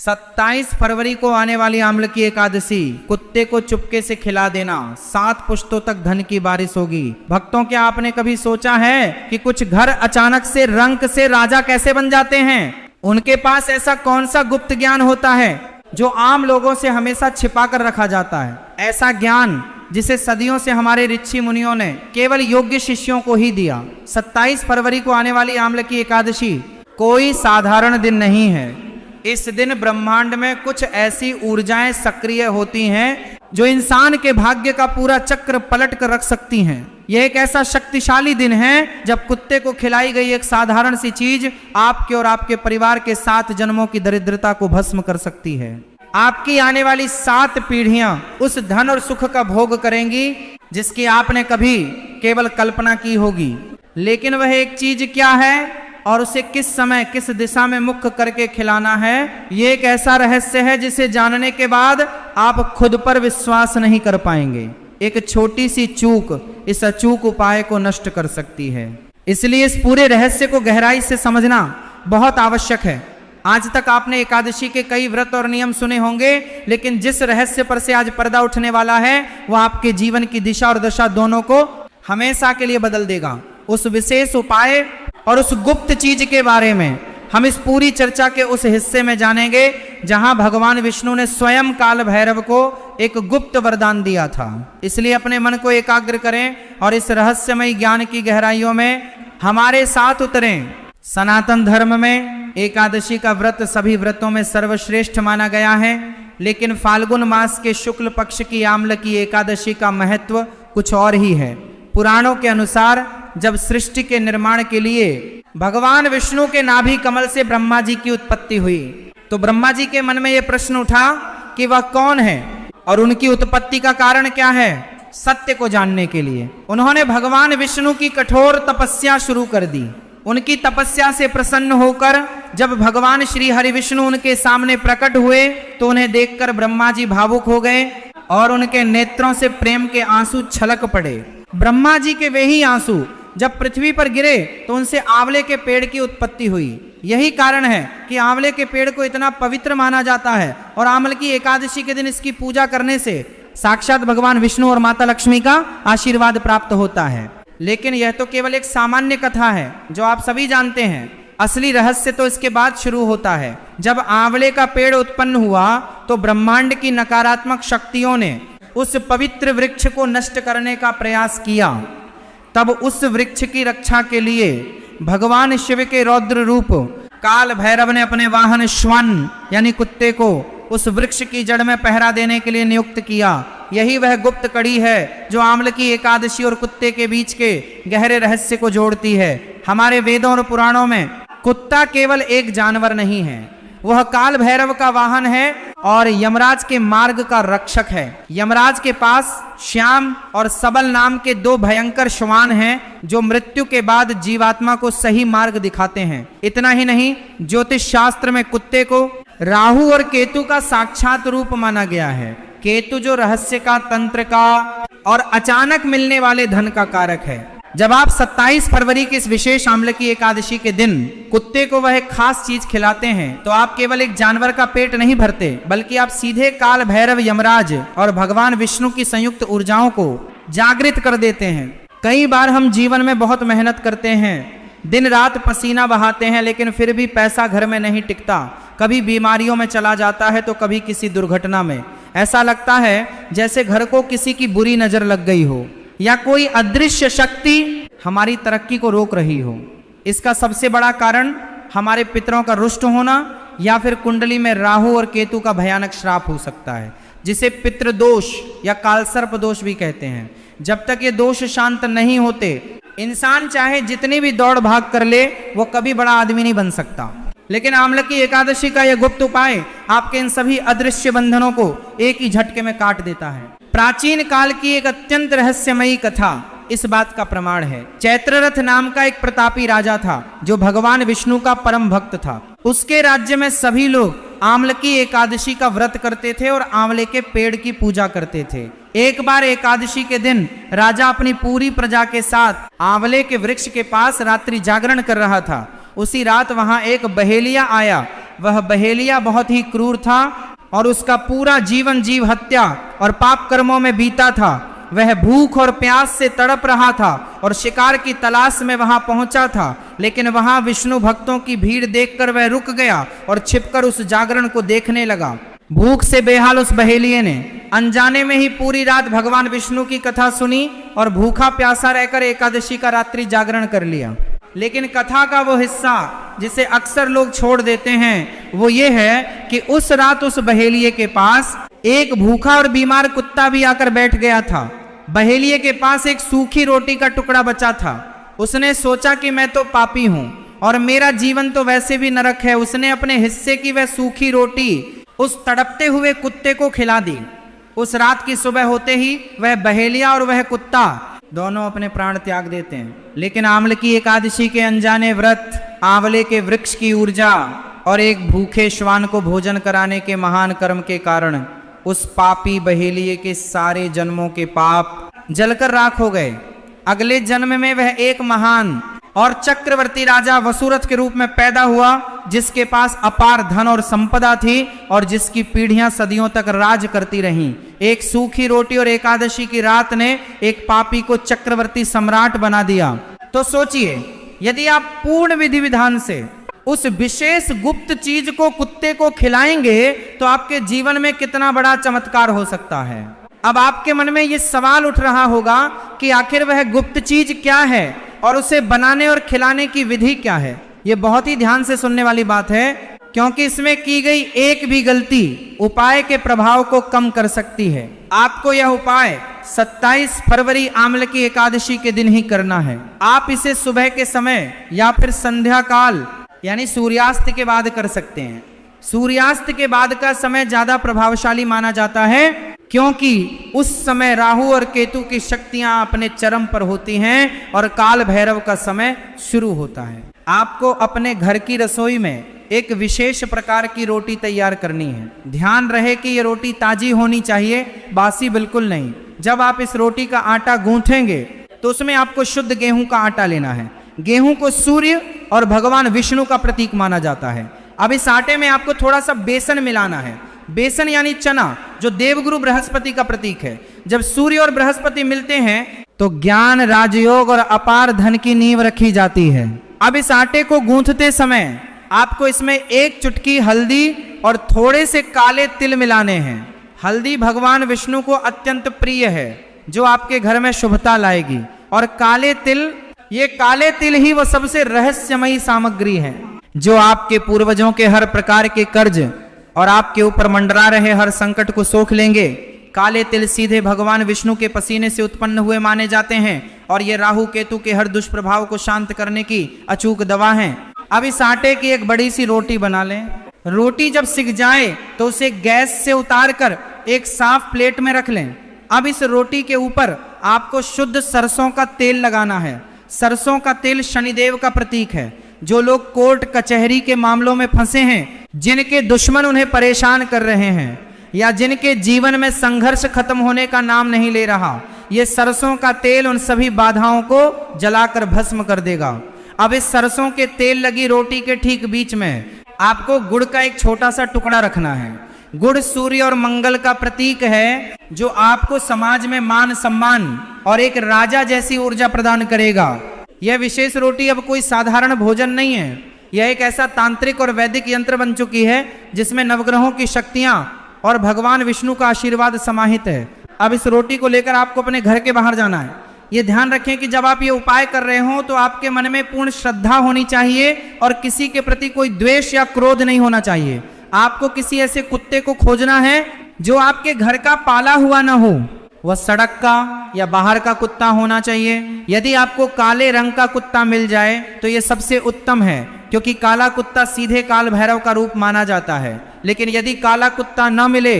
27 फरवरी को आने वाली आम्ल की एकादशी, कुत्ते को चुपके से खिला देना, 7 पुश्तों तक धन की बारिश होगी। भक्तों, क्या आपने कभी सोचा है कि कुछ घर अचानक से रंक से राजा कैसे बन जाते हैं? उनके पास ऐसा कौन सा गुप्त ज्ञान होता है जो आम लोगों से हमेशा छिपा कर रखा जाता है? ऐसा ज्ञान जिसे सदियों से हमारे ऋषि मुनियों ने केवल योग्य शिष्यों को ही दिया। 27 फरवरी को आने वाली आम्ल की एकादशी कोई साधारण दिन नहीं है। इस दिन ब्रह्मांड में कुछ ऐसी ऊर्जाएं सक्रिय होती हैं जो इंसान के भाग्य का पूरा चक्र पलट कर रख सकती हैं। यह एक ऐसा शक्तिशाली दिन है जब कुत्ते को खिलाई गई एक साधारण सी चीज आपके और आपके परिवार के 7 जन्मों की दरिद्रता को भस्म कर सकती है। आपकी आने वाली 7 पीढ़ियां उस धन और सुख का भोग करेंगी जिसकी आपने कभी केवल कल्पना की होगी। लेकिन वह एक चीज क्या है और उसे किस समय किस दिशा में मुख करके खिलाना है, ये एक ऐसा रहस्य है जिसे जानने के बाद आप खुद पर विश्वास नहीं कर पाएंगे। एक छोटी सी चूक इस अचूक उपाय को नष्ट कर सकती है। इसलिए इस पूरे रहस्य को गहराई से समझना बहुत आवश्यक है। आज तक आपने एकादशी के कई व्रत और नियम सुने होंगे, लेकिन जिस रहस्य पर से आज पर्दा उठने वाला है वह आपके जीवन की दिशा और दशा दोनों को हमेशा के लिए बदल देगा। उस विशेष उपाय और उस गुप्त चीज के बारे में हम इस पूरी चर्चा के उस हिस्से में जानेंगे जहां भगवान विष्णु ने स्वयं काल भैरव को एक गुप्त वरदान दिया था। इसलिए अपने मन को एकाग्र करें और इस रहस्यमय ज्ञान की गहराइयों में हमारे साथ उतरें। सनातन धर्म में एकादशी का व्रत सभी व्रतों में सर्वश्रेष्ठ माना गया है, लेकिन फाल्गुन मास के शुक्ल पक्ष की आम्ल की एकादशी का महत्व कुछ और ही है। पुराणों के अनुसार जब सृष्टि के निर्माण के लिए भगवान विष्णु के नाभि कमल से ब्रह्मा जी की उत्पत्ति हुई, तो ब्रह्मा जी के मन में यह प्रश्न उठा कि वह कौन है और उनकी उत्पत्ति का कारण क्या है। सत्य को जानने के लिए उन्होंने भगवान विष्णु की कठोर तपस्या शुरू कर दी। उनकी तपस्या से प्रसन्न होकर जब भगवान श्री हरि विष्णु उनके सामने प्रकट हुए तो उन्हें देखकर ब्रह्मा जी भावुक हो गए और उनके नेत्रों से प्रेम के आंसू छलक पड़े। ब्रह्मा जी के वे ही आंसू जब पृथ्वी पर गिरे तो उनसे आंवले के पेड़ की उत्पत्ति हुई। यही कारण है कि आंवले के पेड़ को इतना पवित्र माना जाता है और आम्ल की एकादशी के दिन इसकी पूजा करने से साक्षात भगवान विष्णु और माता लक्ष्मी का आशीर्वाद प्राप्त होता है। लेकिन यह तो केवल एक सामान्य कथा है जो आप सभी जानते हैं। असली रहस्य तो इसके बाद शुरू होता है। जब आंवले का पेड़ उत्पन्न हुआ तो ब्रह्मांड की नकारात्मक शक्तियों ने उस पवित्र वृक्ष को नष्ट करने का प्रयास किया। तब उस वृक्ष की रक्षा के लिए भगवान शिव के रौद्र रूप काल भैरव ने अपने वाहन श्वन यानी कुत्ते को उस वृक्ष की जड़ में पहरा देने के लिए नियुक्त किया। यही वह गुप्त कड़ी है जो आम्ल की एकादशी और कुत्ते के बीच के गहरे रहस्य को जोड़ती है। हमारे वेदों और पुराणों में कुत्ता केवल एक जानवर नहीं है, वह काल भैरव का वाहन है और यमराज के मार्ग का रक्षक है। यमराज के पास श्याम और सबल नाम के 2 भयंकर श्वान हैं जो मृत्यु के बाद जीवात्मा को सही मार्ग दिखाते हैं। इतना ही नहीं, ज्योतिष शास्त्र में कुत्ते को राहु और केतु का साक्षात रूप माना गया है। केतु जो रहस्य का, तंत्र का और अचानक मिलने वाले धन का कारक है। जब आप 27 फरवरी की इस विशेष आम्ल की एकादशी के दिन कुत्ते को वह एक खास चीज खिलाते हैं तो आप केवल एक जानवर का पेट नहीं भरते, बल्कि आप सीधे काल भैरव, यमराज और भगवान विष्णु की संयुक्त ऊर्जाओं को जागृत कर देते हैं। कई बार हम जीवन में बहुत मेहनत करते हैं, दिन रात पसीना बहाते हैं, लेकिन फिर भी पैसा घर में नहीं टिकता। कभी बीमारियों में चला जाता है तो कभी किसी दुर्घटना में। ऐसा लगता है जैसे घर को किसी की बुरी नजर लग गई हो या कोई अदृश्य शक्ति हमारी तरक्की को रोक रही हो। इसका सबसे बड़ा कारण हमारे पितरों का रुष्ट होना या फिर कुंडली में राहु और केतु का भयानक श्राप हो सकता है, जिसे पितृदोष या कालसर्प दोष भी कहते हैं। जब तक ये दोष शांत नहीं होते, इंसान चाहे जितनी भी दौड़ भाग कर ले वो कभी बड़ा आदमी नहीं बन सकता। लेकिन आम्ल की एकादशी का यह गुप्त उपाय आपके इन सभी अदृश्य बंधनों को एक ही झटके में काट देता है। प्राचीन काल की एक अत्यंत रहस्यमयी कथा इस बात का प्रमाण है। चैत्ररथ नाम का एक प्रतापी राजा था जो भगवान विष्णु का परम भक्त था। उसके राज्य में सभी लोग आम्ल की एकादशी का व्रत करते थे और आंवले के पेड़ की पूजा करते थे। एक बार एकादशी के दिन राजा अपनी पूरी प्रजा के साथ आंवले के वृक्ष के पास रात्रि जागरण कर रहा था। उसी रात वहां एक बहेलिया आया वह बहेलिया बहुत ही क्रूर था और उसका पूरा जीवन जीव हत्या और पाप कर्मों में बीता था। वह भूख और प्यास से तड़प रहा था और शिकार की तलाश में वहां पहुंचा था, लेकिन वहां विष्णु भक्तों की भीड़ देखकर वह रुक गया और छिपकर उस जागरण को देखने लगा। भूख से बेहाल उस बहेलिये ने अनजाने में ही पूरी रात भगवान विष्णु की कथा सुनी और भूखा प्यासा रहकर एकादशी का रात्रि जागरण कर लिया। लेकिन कथा का वो हिस्सा जिसे अक्सर लोग छोड़ देते हैं वो ये है कि उस रात उस बहेलिये के पास एक भूखा और बीमार कुत्ता भी आकर बैठ गया था। बहेलिये के पास एक सूखी रोटी का टुकड़ा बचा था। उसने सोचा कि मैं तो पापी हूं और मेरा जीवन तो वैसे भी नरक है। उसने अपने हिस्से की वह सूखी रोटी उस तड़पते हुए कुत्ते को खिला दी। उस रात की सुबह होते ही वह बहेलिया और वह कुत्ता दोनों अपने प्राण त्याग देते हैं। लेकिन आंवले की एकादशी के अनजाने व्रत, आंवले के वृक्ष की ऊर्जा और एक भूखे श्वान को भोजन कराने के महान कर्म के कारण उस पापी बहेलिये के सारे जन्मों के पाप जलकर राख हो गए। अगले जन्म में वह एक महान और चक्रवर्ती राजा वसुरथ के रूप में पैदा हुआ, जिसके पास अपार धन और संपदा थी और जिसकी पीढ़ियां सदियों तक राज करती रहीं। एक सूखी रोटी और एकादशी की रात ने एक पापी को चक्रवर्ती सम्राट बना दिया। तो सोचिए, यदि आप पूर्ण विधि विधान से उस विशेष गुप्त चीज को कुत्ते को खिलाएंगे तो आपके जीवन में कितना बड़ा चमत्कार हो सकता है। अब आपके मन में यह सवाल उठ रहा होगा कि आखिर वह गुप्त चीज क्या है और उसे बनाने और खिलाने की विधि क्या है। यह बहुत ही ध्यान से सुनने वाली बात है, क्योंकि इसमें की गई एक भी गलती उपाय के प्रभाव को कम कर सकती है। आपको यह उपाय 27 फरवरी आंवले की एकादशी के दिन ही करना है। आप इसे सुबह के समय या फिर संध्या काल यानी सूर्यास्त के बाद कर सकते हैं। सूर्यास्त के बाद का समय ज्यादा प्रभावशाली माना जाता है, क्योंकि उस समय राहु और केतु की शक्तियां अपने चरम पर होती हैं और काल भैरव का समय शुरू होता है। आपको अपने घर की रसोई में एक विशेष प्रकार की रोटी तैयार करनी है। ध्यान रहे कि ये रोटी ताजी होनी चाहिए, बासी बिल्कुल नहीं। जब आप इस रोटी का आटा गूंथेंगे तो उसमें आपको शुद्ध गेहूं का आटा लेना है। गेहूं को सूर्य और भगवान विष्णु का प्रतीक माना जाता है। अब इस आटे में आपको थोड़ा सा बेसन मिलाना है। बेसन यानी चना, जो देवगुरु बृहस्पति का प्रतीक है। जब सूर्य और बृहस्पति मिलते हैं तो ज्ञान, राजयोग और अपार धन की नींव रखी जाती है। अब इस आटे को गूंथते समय आपको इसमें एक चुटकी हल्दी और थोड़े से काले तिल मिलाने हैं। हल्दी भगवान विष्णु को अत्यंत प्रिय है, जो आपके घर में शुभता लाएगी। और काले तिल, ये काले तिल ही वो सबसे रहस्यमयी सामग्री है जो आपके पूर्वजों के हर प्रकार के कर्ज और आपके ऊपर मंडरा रहे हर संकट को सोख लेंगे। काले तिल सीधे भगवान विष्णु के पसीने से उत्पन्न हुए माने जाते हैं और ये राहु केतु के हर दुष्प्रभाव को शांत करने की अचूक दवा हैं। अब इस आटे की एक बड़ी सी रोटी बना लें। रोटी जब सिक जाए तो उसे गैस से उतार कर एक साफ प्लेट में रख लें। अब इस रोटी के ऊपर आपको शुद्ध सरसों का तेल लगाना है। सरसों का तेल शनिदेव का प्रतीक है। जो लोग कोर्ट कचहरी के मामलों में फंसे हैं, जिनके दुश्मन उन्हें परेशान कर रहे हैं या जिनके जीवन में संघर्ष खत्म होने का नाम नहीं ले रहा, ये सरसों का तेल उन सभी बाधाओं को जलाकर भस्म कर देगा। अब इस सरसों के तेल लगी रोटी के ठीक बीच में आपको गुड़ का एक छोटा सा टुकड़ा रखना है। गुड़ सूर्य और मंगल का प्रतीक है, जो आपको समाज में मान सम्मान और एक राजा जैसी ऊर्जा प्रदान करेगा। यह विशेष रोटी अब कोई साधारण भोजन नहीं है। यह एक ऐसा तांत्रिक और वैदिक यंत्र बन चुकी है जिसमें नवग्रहों की शक्तियां और भगवान विष्णु का आशीर्वाद समाहित है। अब इस रोटी को लेकर आपको अपने घर के बाहर जाना है। ये ध्यान रखें कि जब आप ये उपाय कर रहे हो तो आपके मन में पूर्ण श्रद्धा होनी चाहिए और किसी के प्रति कोई द्वेष या क्रोध नहीं होना चाहिए। आपको किसी ऐसे कुत्ते को खोजना है जो आपके घर का पाला हुआ ना हो। वह सड़क का या बाहर का कुत्ता होना चाहिए। यदि आपको काले रंग का कुत्ता मिल जाए तो यह सबसे उत्तम है, क्योंकि काला कुत्ता सीधे काल भैरव का रूप माना जाता है। लेकिन यदि काला कुत्ता न मिले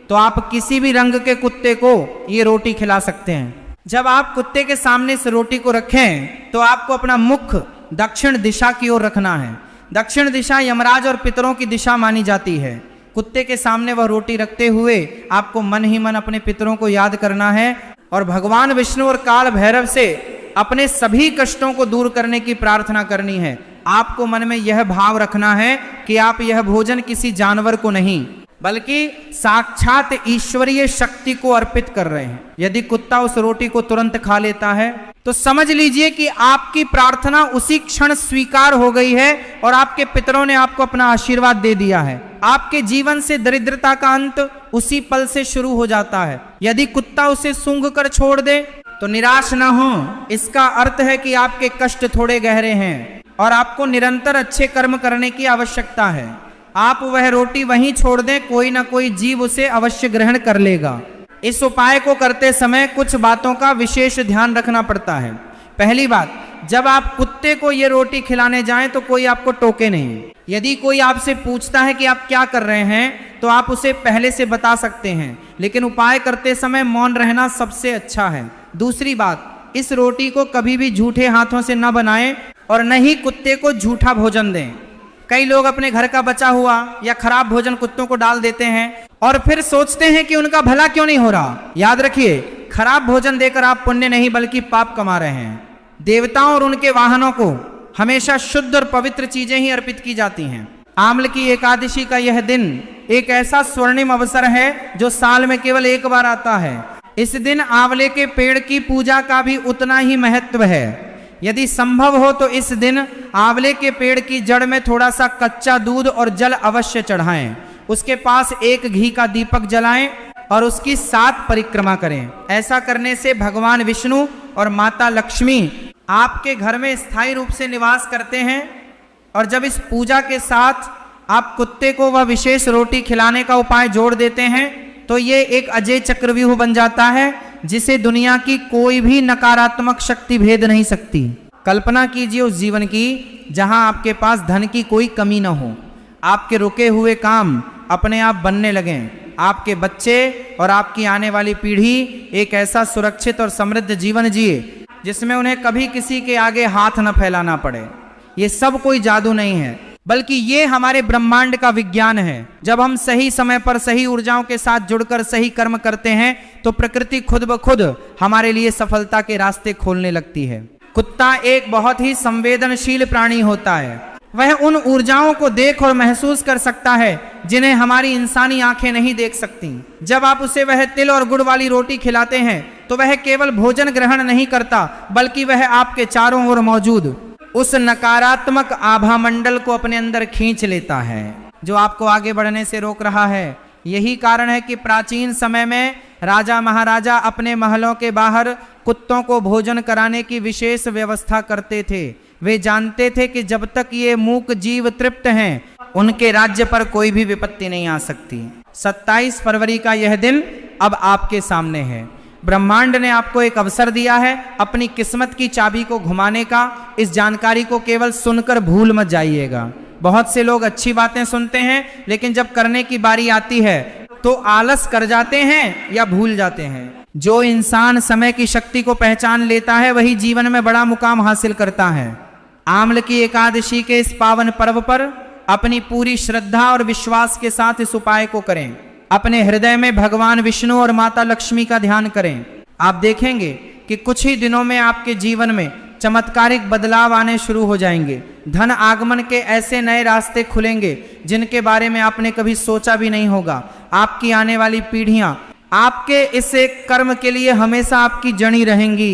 तो आप किसी भी रंग के कुत्ते को ये रोटी खिला सकते हैं। जब आप कुत्ते के सामने इस रोटी को रखें तो आपको अपना मुख दक्षिण दिशा की ओर रखना है। दक्षिण दिशा यमराज और पितरों की दिशा मानी जाती है। कुत्ते के सामने वह रोटी रखते हुए आपको मन ही मन अपने पितरों को याद करना है और भगवान विष्णु और काल भैरव से अपने सभी कष्टों को दूर करने की प्रार्थना करनी है। आपको मन में यह भाव रखना है कि आप यह भोजन किसी जानवर को नहीं बल्कि साक्षात ईश्वरीय शक्ति को अर्पित कर रहे हैं। यदि कुत्ता उस रोटी को तुरंत खा लेता है तो समझ लीजिए कि आपकी प्रार्थना उसी क्षण स्वीकार हो गई है और आपके पितरों ने आपको अपना आशीर्वाद दे दिया है। आपके जीवन से दरिद्रता का अंत उसी पल से शुरू हो जाता है। यदि कुत्ता उसे सूंघ कर छोड़ दे तो निराश ना हो, इसका अर्थ है कि आपके कष्ट थोड़े गहरे हैं और आपको निरंतर अच्छे कर्म करने की आवश्यकता है। आप वह रोटी वहीं छोड़ दें, कोई ना कोई जीव उसे अवश्य ग्रहण कर लेगा। इस उपाय को करते समय कुछ बातों का विशेष ध्यान रखना पड़ता है। पहली बात, जब आप कुत्ते को ये रोटी खिलाने जाएं तो कोई आपको टोके नहीं। यदि कोई आपसे पूछता है कि आप क्या कर रहे हैं तो आप उसे पहले से बता सकते हैं, लेकिन उपाय करते समय मौन रहना सबसे अच्छा है। दूसरी बात, इस रोटी को कभी भी झूठे हाथों से न बनाएं और न ही कुत्ते को झूठा भोजन दें। कई लोग अपने घर का बचा हुआ या खराब भोजन कुत्तों को डाल देते हैं और फिर सोचते हैं कि उनका भला क्यों नहीं हो रहा। याद रखिए, खराब भोजन देकर आप पुण्य नहीं बल्कि पाप कमा रहे हैं। देवताओं और उनके वाहनों को हमेशा शुद्ध और पवित्र चीजें ही अर्पित की जाती हैं। आम्ल की एकादशी का यह दिन एक ऐसा स्वर्णिम अवसर है जो साल में केवल एक बार आता है। इस दिन आंवले के पेड़ की पूजा का भी उतना ही महत्व है। यदि संभव हो तो इस दिन आंवले के पेड़ की जड़ में थोड़ा सा कच्चा दूध और जल अवश्य चढ़ाएं। उसके पास एक घी का दीपक जलाएं और उसकी 7 परिक्रमा करें। ऐसा करने से भगवान विष्णु और माता लक्ष्मी आपके घर में स्थायी रूप से निवास करते हैं। और जब इस पूजा के साथ आप कुत्ते को वह विशेष रोटी खिलाने का उपाय जोड़ देते हैं तो ये एक अजय चक्रव्यूह बन जाता है जिसे दुनिया की कोई भी नकारात्मक शक्ति भेद नहीं सकती। कल्पना कीजिए उस जीवन की जहां आपके पास धन की कोई कमी न हो, आपके रुके हुए काम अपने आप बनने लगें, आपके बच्चे और आपकी आने वाली पीढ़ी एक ऐसा सुरक्षित और समृद्ध जीवन जिए जिसमें उन्हें कभी किसी के आगे हाथ न फैलाना पड़े। ये सब कोई जादू नहीं है बल्कि ये हमारे ब्रह्मांड का विज्ञान है। जब हम सही समय पर सही ऊर्जाओं के साथ जुड़कर सही कर्म करते हैं तो प्रकृति खुद ब खुद हमारे लिए सफलता के रास्ते खोलने लगती है। कुत्ता एक बहुत ही संवेदनशील प्राणी होता है। वह उन ऊर्जाओं को देख और महसूस कर सकता है जिन्हें हमारी इंसानी आंखें नहीं देख सकती। जब आप उसे वह तिल और गुड़ वाली रोटी खिलाते हैं तो वह केवल भोजन ग्रहण नहीं करता बल्कि वह आपके चारों ओर मौजूद उस नकारात्मक आभा मंडल को अपने अंदर खींच लेता है जो आपको आगे बढ़ने से रोक रहा है। यही कारण है कि प्राचीन समय में राजा महाराजा अपने महलों के बाहर कुत्तों को भोजन कराने की विशेष व्यवस्था करते थे। वे जानते थे कि जब तक ये मूक जीव तृप्त हैं उनके राज्य पर कोई भी विपत्ति नहीं आ सकती। 27 फरवरी का यह दिन अब आपके सामने है। ब्रह्मांड ने आपको एक अवसर दिया है अपनी किस्मत की चाबी को घुमाने का। इस जानकारी को केवल सुनकर भूल मत जाइएगा। बहुत से लोग अच्छी बातें सुनते हैं लेकिन जब करने की बारी आती है तो आलस कर जाते हैं या भूल जाते हैं। जो इंसान समय की शक्ति को पहचान लेता है वही जीवन में बड़ा मुकाम हासिल करता है। आम्ल की एकादशी के इस पावन पर्व पर अपनी पूरी श्रद्धा और विश्वास के साथ इस उपाय को करें। अपने हृदय में भगवान विष्णु और माता लक्ष्मी का ध्यान करें। आप देखेंगे कि कुछ ही दिनों में आपके जीवन में चमत्कारिक बदलाव आने शुरू हो जाएंगे। धन आगमन के ऐसे नए रास्ते खुलेंगे जिनके बारे में आपने कभी सोचा भी नहीं होगा। आपकी आने वाली पीढ़ियां आपके इस एक कर्म के लिए हमेशा आपकी जड़ी रहेंगी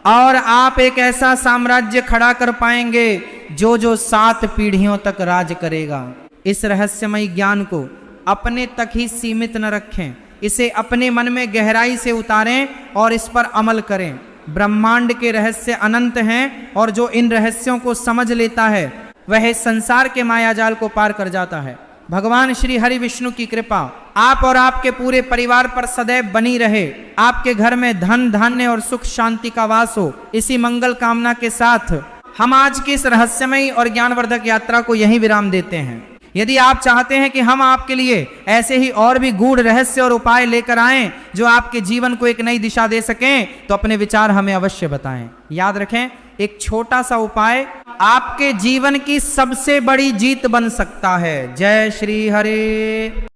और आप एक ऐसा साम्राज्य खड़ा कर पाएंगे जो 7 पीढ़ियों तक राज करेगा। इस रहस्यमय ज्ञान को अपने तक ही सीमित न रखें, इसे अपने मन में गहराई से उतारें और इस पर अमल करें। ब्रह्मांड के रहस्य अनंत हैं और जो इन रहस्यों को समझ लेता है वह संसार के मायाजाल को पार कर जाता है। भगवान श्री हरि विष्णु की कृपा आप और आपके पूरे परिवार पर सदैव बनी रहे। आपके घर में धन धान्य और सुख शांति का वास हो। इसी मंगल कामना के साथ हम आज की इस रहस्यमयी और ज्ञानवर्धक यात्रा को यहीं विराम देते हैं। यदि आप चाहते हैं कि हम आपके लिए ऐसे ही और भी गूढ़ रहस्य और उपाय लेकर आएं जो आपके जीवन को एक नई दिशा दे सकें तो अपने विचार हमें अवश्य बताएं। याद रखें, एक छोटा सा उपाय आपके जीवन की सबसे बड़ी जीत बन सकता है। जय श्री हरि।